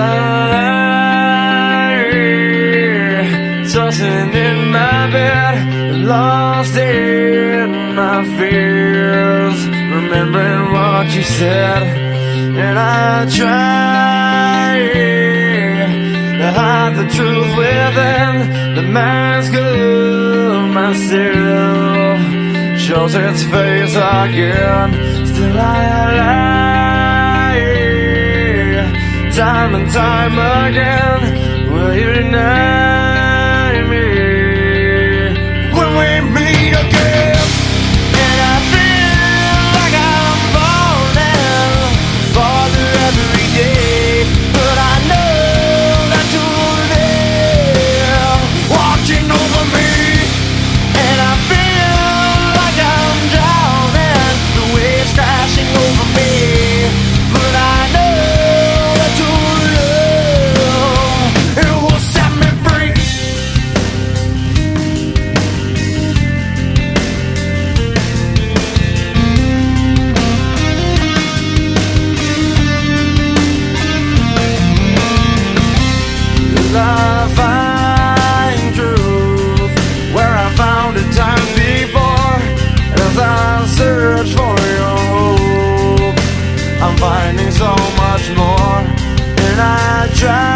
lie, tossing in my bed, lost in my fears, remembering what you said. And I try to hide the truth within the mask of myself, shows its face again. Still I lie, time and time again. Will you deny me when we meet again? And I feel like I'm falling farther every day, but I know that you're there watching over me. And I feel like I'm drowning, the waves crashing over me, but I know that your love, it will set me free. Will I find truth where I found it times before? As I search for your hope, I'm finding so much more, and I try